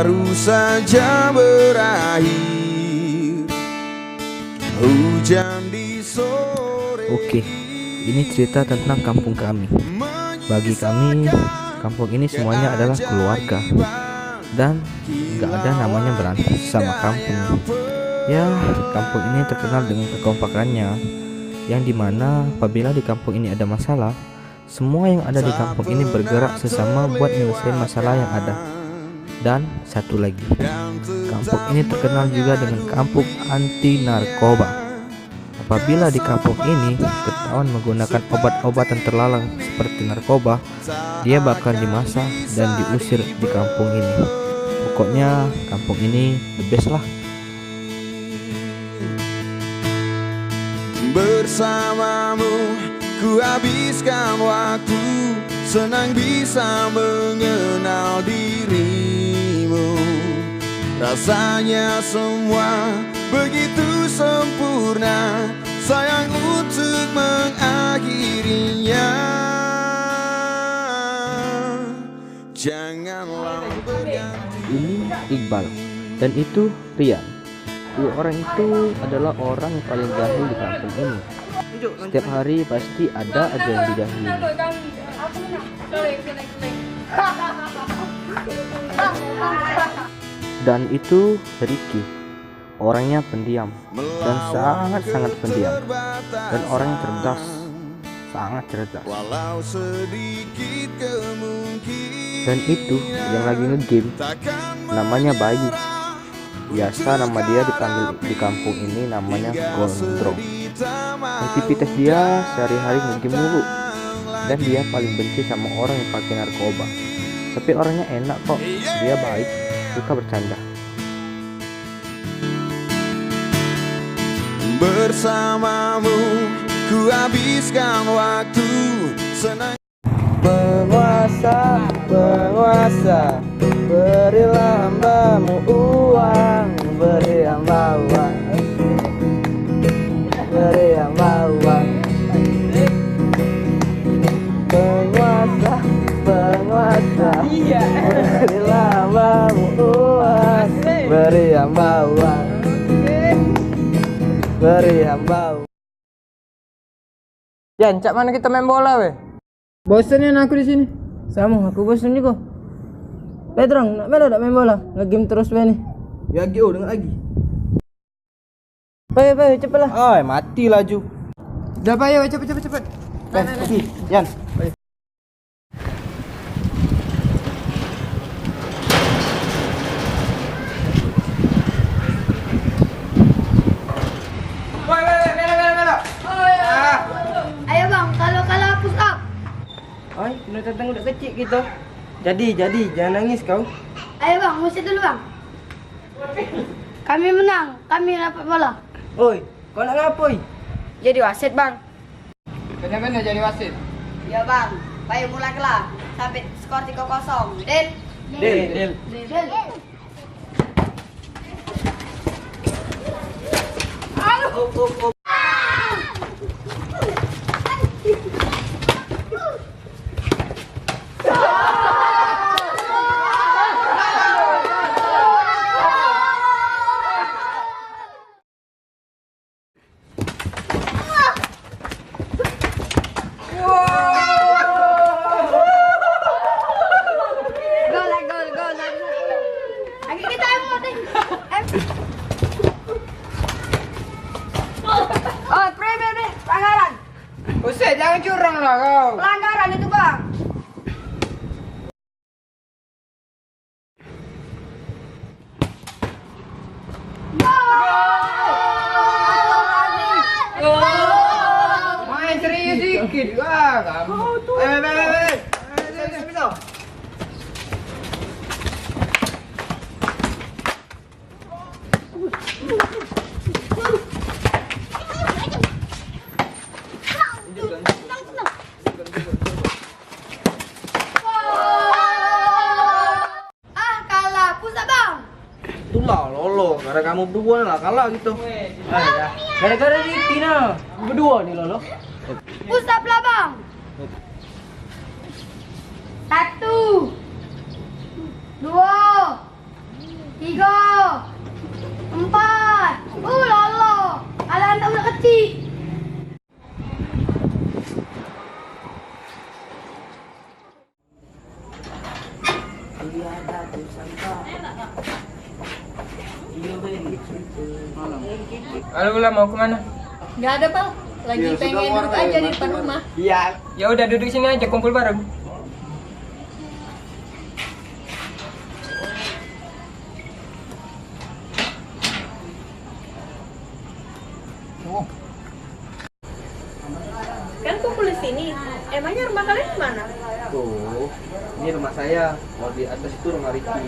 baru saja berakhir. Hujan di sore. Oke, ini cerita tentang kampung kami. Bagi kami, kampung ini semuanya adalah keluarga. Dan gak ada namanya berantem sama kampung. Ya, kampung ini terkenal dengan kekompakannya, yang dimana apabila di kampung ini ada masalah, semua yang ada di kampung ini bergerak sesama buat menyelesaikan masalah yang ada. Dan satu lagi, kampung ini terkenal juga dengan kampung anti narkoba. Apabila di kampung ini ketahuan menggunakan obat-obatan terlarang seperti narkoba, dia bakal dimasak dan diusir di kampung ini. Pokoknya kampung ini the best lah. Bersamamu ku habiskan waktu, senang bisa mengenal dirimu. Rasanya semua begitu sempurna, sayang untuk mengakhirinya. Janganlah berganti. Ini Iqbal dan itu Rian. Dua orang itu adalah orang yang paling jahil di kampung ini. Setiap hari pasti ada aja yang dijahili. Dan itu Ricky, orangnya pendiam dan sangat-sangat pendiam, dan orangnya cerdas, sangat cerdas. Dan itu yang lagi ngegame, namanya Bayu. Biasa nama dia dipanggil di kampung ini namanya Gondrong. Aktivitas dia sehari-hari ngegame mulu, dan dia paling benci sama orang yang pakai narkoba. Tapi orangnya enak kok, dia baik, suka bercanda. Bersamamu ku habiskan waktu, senang. Penguasa, penguasa, berilah hambamu uang, beri hamba uang, beri hamba uang. Penguasa, penguasa, berilah hambamu uang, beri hamba uang, beri hamba uang. Jan, cak mana kita main bola weh? Bosan aku di sini. Sama, aku bosan juga. Pedrong, nak main bola? Nge-game terus weh nih. Ya Gio, dengar lagi. Baik, cepatlah. Oh, mati laju. Dah bayo, cepet. Pergi, Jan. Ayo bang, kalau push up. Ay, kena tentang udah kecil gitu. Jadi, jangan nangis kau. Ayo bang, musik dulu bang. Kami menang, kami dapat bola. Oi, kau nak ngapoi? Jadi wasit bang. Benar-benar jadi wasit. Ya bang, bayu mulai kelah. Sampai skor 3-0. Deal. Deal. Aduh. Gol. Lagi kita emoting. Oh, pre, pelanggaran. Buset, jangan curang lah kau. Pelanggaran itu bang. Main serius dikit. Wah, kamu. Kalah, pusat bang. Itulah lolo, karena kamu berdua lah kalah gitu. Gara-gara Riti nah, berdua nih lolo. Pusat lah bang. 1, 2, 4. Lolo. Alah, tak udah kecil. Halo Ula, mau kemana? Gak ada, Pal. Lagi Ya, pengen sudah, duduk Warna, aja ya, di nanti depan Warna. rumah. Iya. Ya udah duduk sini aja kumpul bareng. Kan kumpul di sini. Emangnya rumah kalian di mana? Tuh, ini rumah saya. Kalau di atas itu rumah Riki,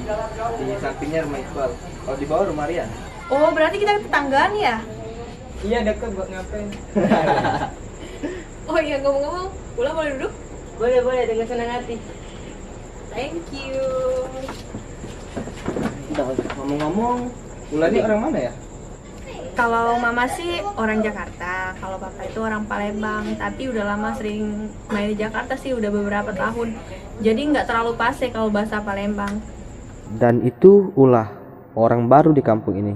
di sampingnya rumah Iqbal. Kalau di bawah rumah Rian. Oh, berarti kita tetanggaan ya? Iya dekat buat ngapain? Oh iya, ngomong-ngomong, Ula boleh duduk? Boleh, dengan senang hati. Thank you. Ngomong-ngomong, Ula ini orang mana ya? Kalau mama sih orang Jakarta, kalau papa itu orang Palembang. Tapi udah lama sering main di Jakarta sih, udah beberapa tahun. Jadi nggak terlalu pase kalau bahasa Palembang. Dan itu Ulah, orang baru di kampung ini.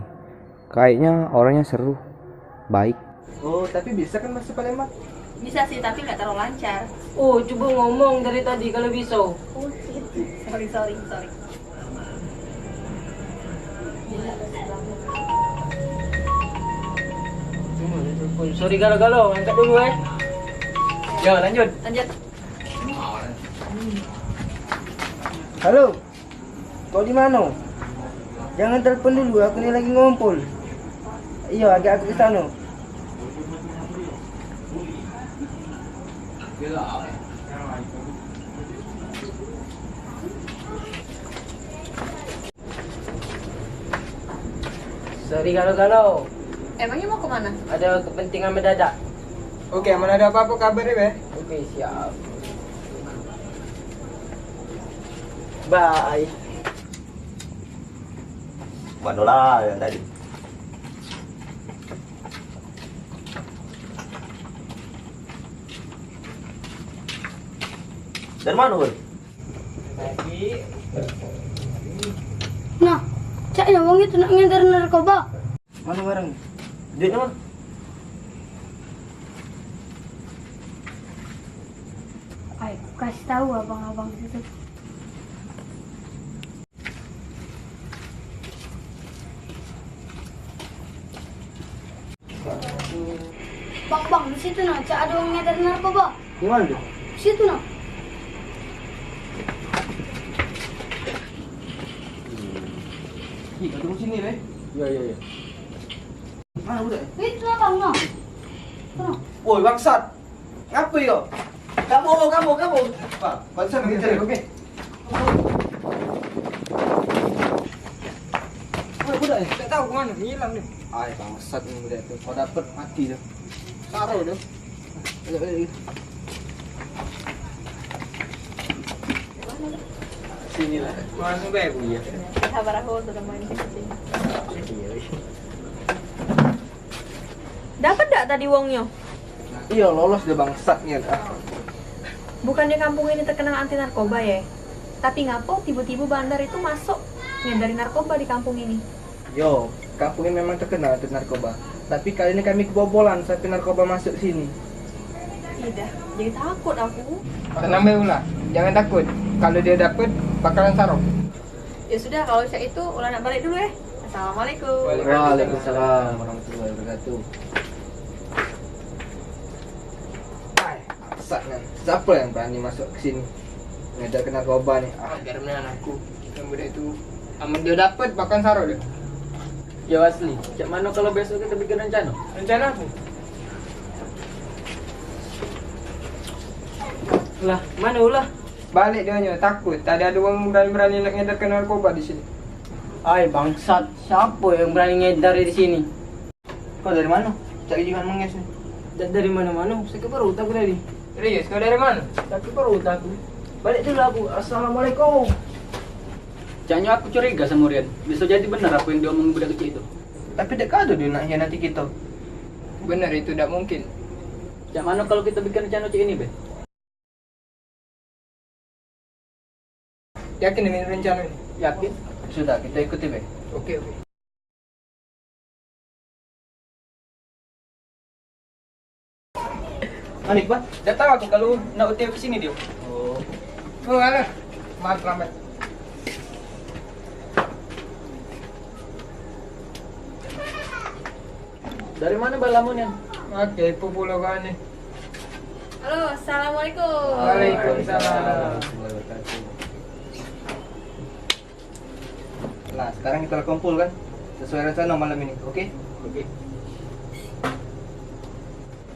Kayaknya orangnya seru, baik. Oh, tapi bisa kan bahasa Palembang? Bisa sih, tapi nggak terlalu lancar. Oh, coba ngomong dari tadi kalau bisa. Oh gitu. Sorry. Sorry galau-galau, angkat dulu Yo, lanjut. Lanjut. Halo, kau di mana? Jangan telepon dulu, aku ni lagi ngumpul. Iya, agak aku ke sana. Sorry galau-galau, Emangnya mau kemana? ada kepentingan mendadak. Oke, mana ada apa-apa kabar ya, Be? Oke, siap. Bye. Manola yang tadi. Dari mana, Bun? Nah, cak ya wong itu nak ngedar narkoba. Mana barang? Duitnya mana? Ayo, kasih tahu abang-abang itu. Bang, di situ nah, cak ada orang ngedar narkoba. Di mana tu? Di situ nah. Ih, kau tunggu sini, Be. Iya. Mana budak? Itu lah bang nah. Nah. Woi, bangsat. Ngapa yo? Kamu. Pak, bangsat lagi cari, oke? Woi, budak, tak tahu kemana, hilang nih. Ay, bangsat ni budak tu. Kau dapat mati tu. Taruh tu. Ayo. Sini lah. Mana Be, Bu ya? Sabar aku sudah main di sini. Dapat nggak tadi wongnya? Iya, lolos dia bangsatnya. Bukannya kampung ini terkenal anti narkoba ya? Tapi ngapo tiba-tiba bandar itu masuk ngedari narkoba di kampung ini? Yo, kampung ini memang terkenal anti narkoba. Tapi kali ini kami kebobolan sampai narkoba masuk sini. Tidak, jadi takut aku. Tenang Be Ula, jangan takut. Kalau dia dapat, bakalan sarong. Ya sudah, kalau cak itu ulah nak balik dulu ya. Assalamualaikum. Waalaikumsalam warahmatullahi wabarakatuh. Ay, bangsatnya. Siapa yang berani masuk ke sini? Ngedar ke narkoba nih. Ah, Biar menahan aku. Yang budak itu, aman dia dapat, bakalan sarong dia. Ya asli. Cak mana kalau besok kita bikin rencana? Rencana aku. Lah, mana ulah? Balik dia nya, takut. Tadi ada orang berani-berani nak ngedar ke narkoba di sini. Ay, bangsat. Siapa yang berani ngedar di sini? kau dari mana? Cak Jihan menges nih. Dari mana-mana, saya ke perut aku tadi. Serius, kau dari mana? Tapi perut aku. Balik dulu aku. Assalamualaikum. Caknya aku curiga sama Rian. Bisa jadi benar apa yang diomongin budak kecil itu. Tapi dek kado dia nak hianati kita. Benar itu tidak mungkin. Cak mana kalau kita bikin rencana cik ini, Be? Yakin dengan rencana ini? Yakin? Sudah, kita ikuti, Be. Oke. Anik ba? Dah tahu aku kalau nak OTW ke sini dia. Oh. Oh, alah. Maaf lambat. Dari mana balamun yan? Oke, pupulo ka ni. Halo, assalamualaikum. Waalaikumsalam. Nah, sekarang kita kumpul kan? Sesuai rencana malam ini, oke? Oke.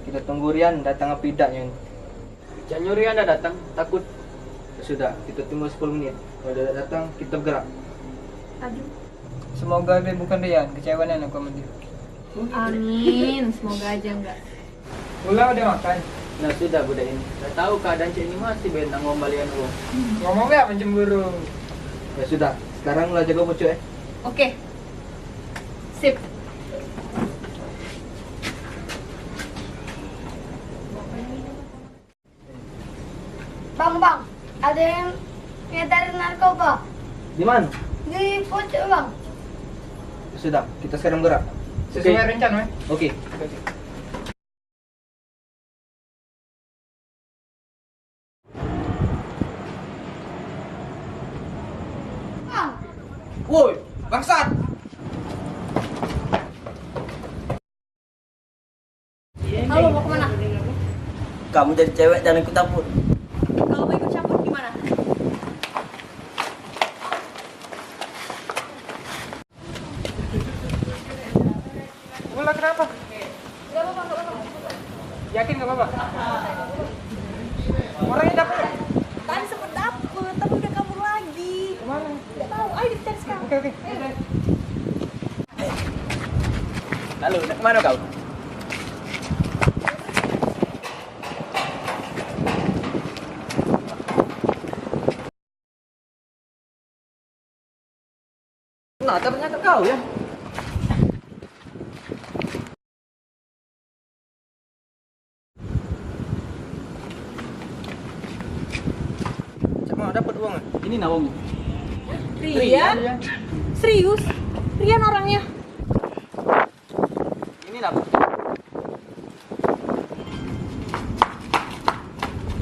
Kita tunggu Rian datang apa tidaknya ini. Cak Nyuri anda datang, takut. Sudah, kita tunggu 10 menit. Kalau dia datang, kita bergerak. Aduh. Semoga dia bukan Rian, kecewaan aku sama dia. Amin, semoga aja enggak. Pula udah makan. Nah sudah budak ini. Dah tahu keadaan cik ini masih bentang ngembalian uang. Ngomong ya mencemburu. Ya sudah, sekarang mulai jaga pucuk Oke. Sip. Bang, ada yang ngedarin narkoba Di mana? di pojok bang. Ya sudah, kita sekarang bergerak. Sesuai rencana. Oke. Bang, Woi, bangsat! Halo, mau kemana? Kamu jadi cewek jangan ikut campur. Kalau mau ikut campur gimana? Pula kenapa? Gak apa-apa. Yakin gak apa-apa? Orangnya dapet. Tadi sempet dapet, tapi udah kabur lagi. Kemana? Gak tahu, ayo dicari sekarang. Oke. Halo, nak kemana kau? Nah, ternyata kau ya. Cak mau dapat uang nggak? Ini nawangnya. Rian? Serius? Rian orangnya? Ini dapat.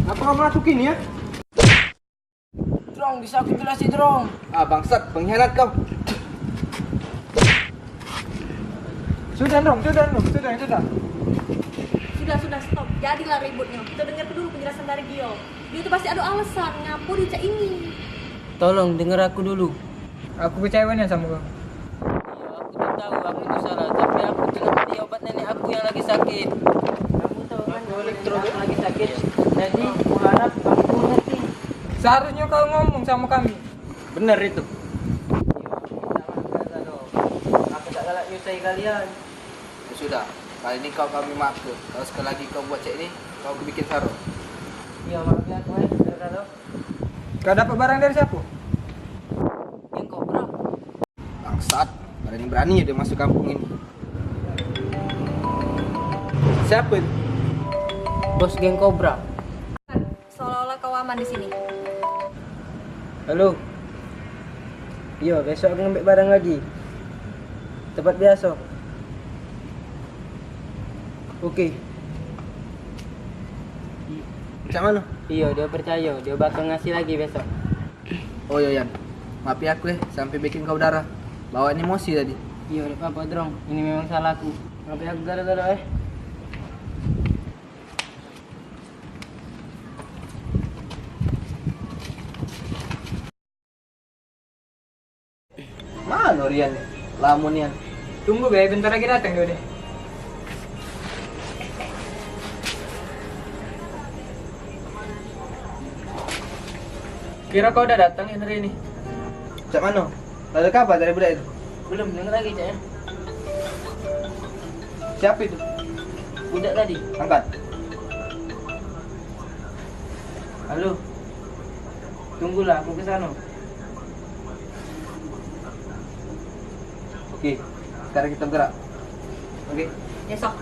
Apa kamu masukin ya? Drong, bisa aku jelasin Drong. Ah bangsat, pengkhianat kau. Sudah. Sudah, stop. Jadilah ributnya. Kita dengar dulu penjelasan dari Gio. Dia itu pasti ada alasan ngapu di cak ini. Tolong denger aku dulu. Aku kecewanya sama kau. Iya, aku tuh tahu aku itu salah, tapi aku cuma beli obat nenek aku yang lagi sakit. Kamu tahu kan aku lagi sakit. Jadi aku harap kamu mengerti. Seharusnya kau ngomong sama kami. Benar itu. Aku tak galak nyusai kalian. Ya sudah, kali ini kami maaf ke. Kalau sekali lagi kau buat cek ini, kau bikin sarung. Iya, maaf ya aku kalau Kau dapat barang dari siapa? yang kobra. Bangsat, berani-berani dia masuk kampung ini. Siapa itu? Bos geng kobra. Seolah-olah kau aman di sini. Halo. Iya, besok aku ngambil barang lagi. Tempat biasa. Oke. Cak mana? Iya, dia percaya. Dia bakal ngasih lagi besok. Oh iya Yan, maaf ya aku sampai bikin kau darah. Bawaan emosi tadi. Iya, udah apa-apa, Drong. Ini memang salahku. Ngapain aku gara-gara Mana Rian? Lamun Yan. Tunggu be, bentar lagi datang dia deh. Kira kau udah datang ya hari ini? Cak mana? Ada kabar dari budak itu? Belum, denger lagi, Cak ya. Siapa itu? Budak tadi. Angkat. Halo. Tunggulah, aku ke sana. Oke, sekarang kita bergerak. Oke. Besok.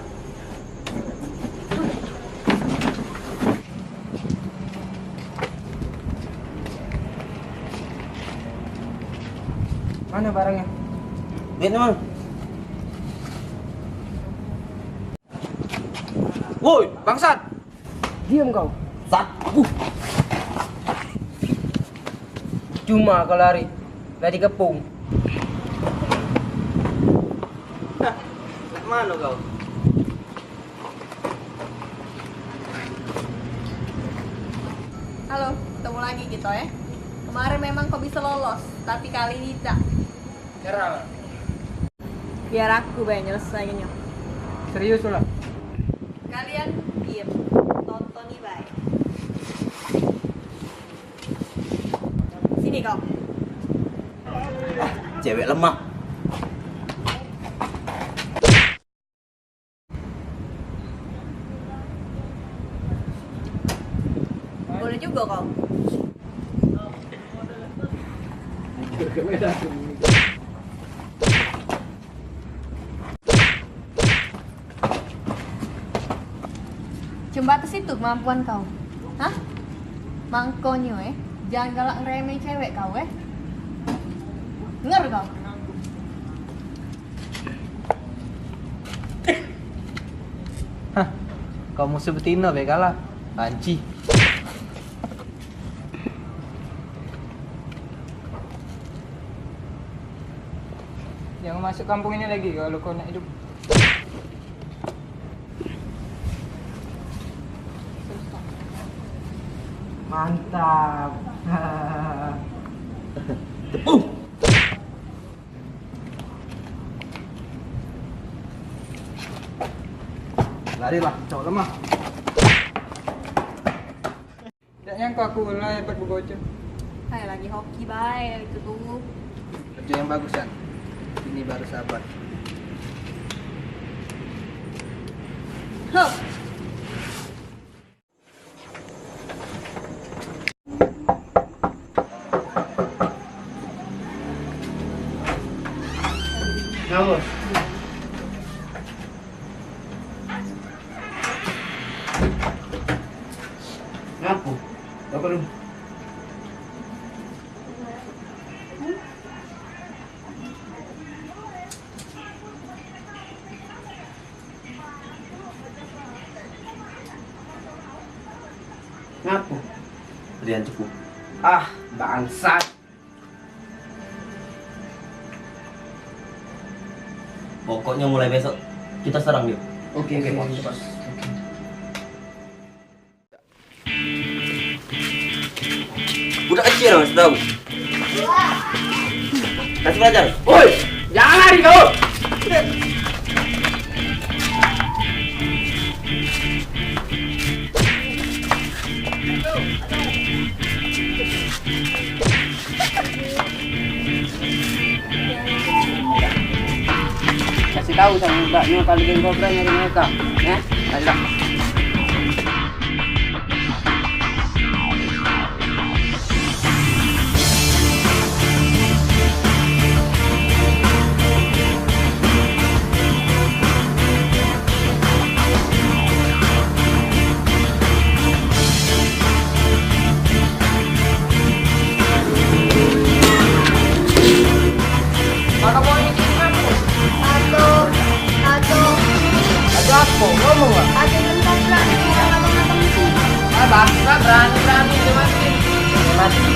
Mana barangnya? Duitnya mana? Woi, bangsat! Diam kau. Satu. Cuma kau lari kepung. Mana kau? Halo, ketemu lagi gitu ya. Kemarin memang kau bisa lolos, tapi kali ini tidak. Nyerah. Biar aku nyelesainnya. Serius lah. Kalian diem, tonton baik. Sini kau. Cewek lemah. Boleh juga kau. Sebatas itu kemampuan kau. Hah? Mangkonyo jangan galak ngeremeh cewek kau Dengar kau? Hah, kamu sebutin no kalah. Anci. Jangan masuk kampung ini lagi kalau kau nak hidup. Mantap. Larilah, cowok lemah. Tak nyangka aku lah hebat berbocor. Kayak lagi hoki baik itu tuh. Kerja yang bagus kan. Ini baru sahabat. Hup. Kamu. Ngapu? Apa lu? Ngapu? Rian cukup. Ah, bangsat. Pokoknya mulai besok kita serang yuk. Oke, bos. Budak kecil harus tahu. Kasih belajar. Woi, jangan lari kau. Kasih tahu sama mbaknya kalau geng kobra nyari mereka, ya. Ayolah. Apa? Ngomong lah. Ada yang tak berani orang abang-abang di sini. Bangsa berani dia mati. Mati.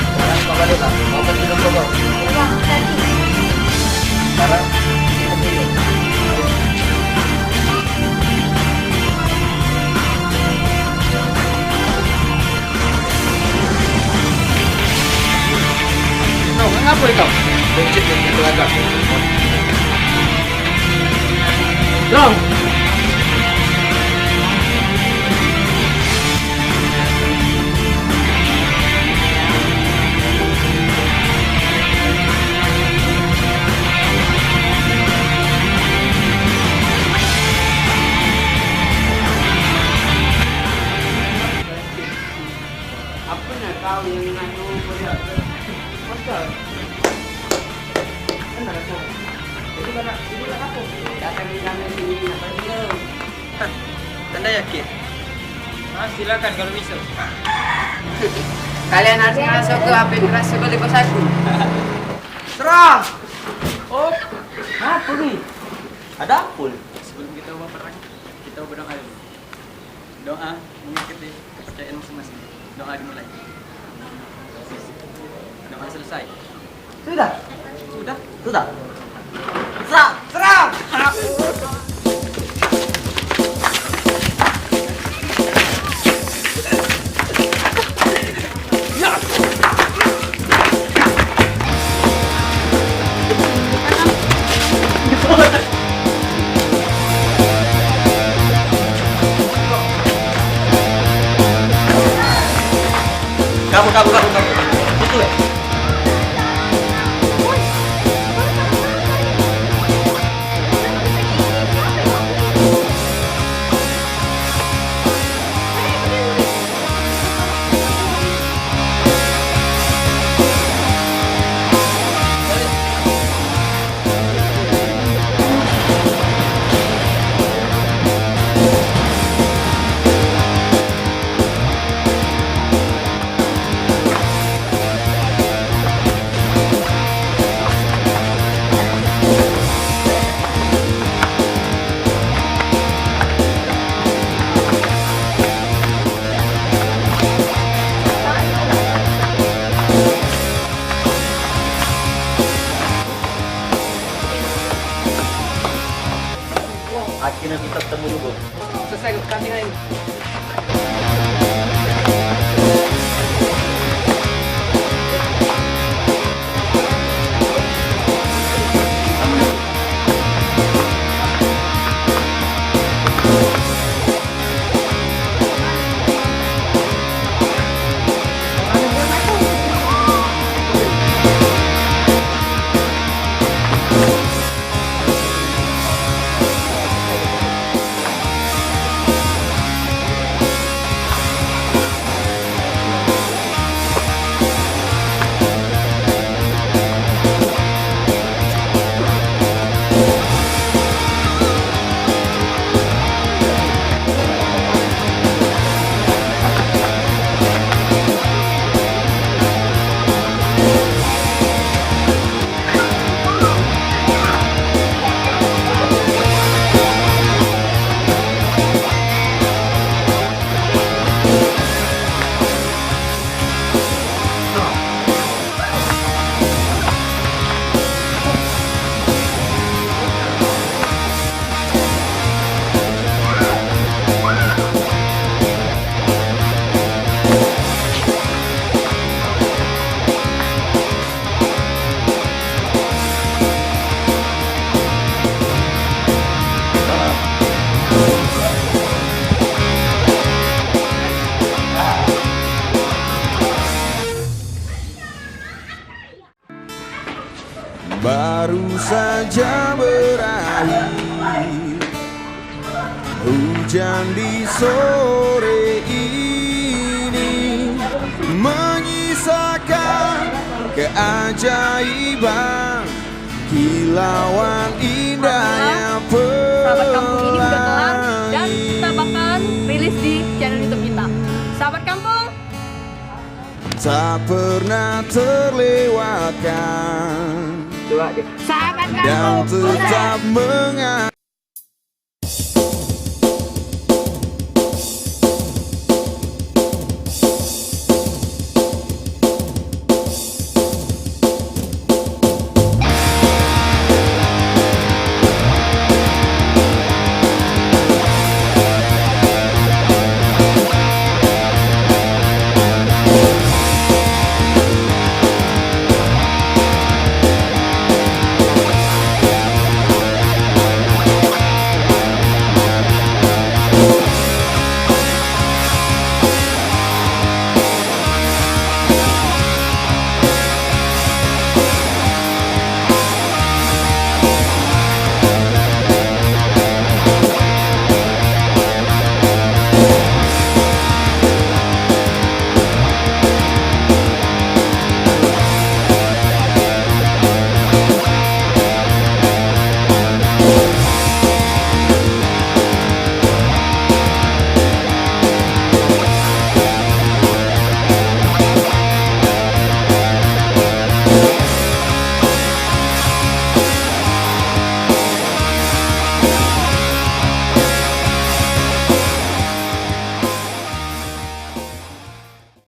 Sekarang kau balik lah. Kau pergi dulu kau. Bang, tadi. Sekarang ngapa kau? Bencet itu agak. Long. Apa nak kau yang nganu pada? Pasal. Benar kau. Itu kan apa? Datang di sini apa dia? Anda yakin? Silakan kalau bisa. Kalian harus masuk ke apa yang keras seperti bos aku. Serah. Oh, apa ni? Ada pun. Sebelum kita ubah perang, kita ubah dong ayo. Doa mengikuti kepercayaan masing-masing. Doa dimulai. Doa selesai. Sudah. Sudah. Sudah. Serang. Kamu. Itu ya. Akhirnya kita ketemu juga. Selesai pertandingan ini. Baru saja berakhir hujan di sore ini, menyisakan keajaiban kilauan indahnya Sahabat Kampung ini udah kelar dan pelangi. kita bakalan rilis di channel YouTube kita. Sahabat Kampung, Tak pernah terlewatkan sahabat dan Kampung, tetap mengalir.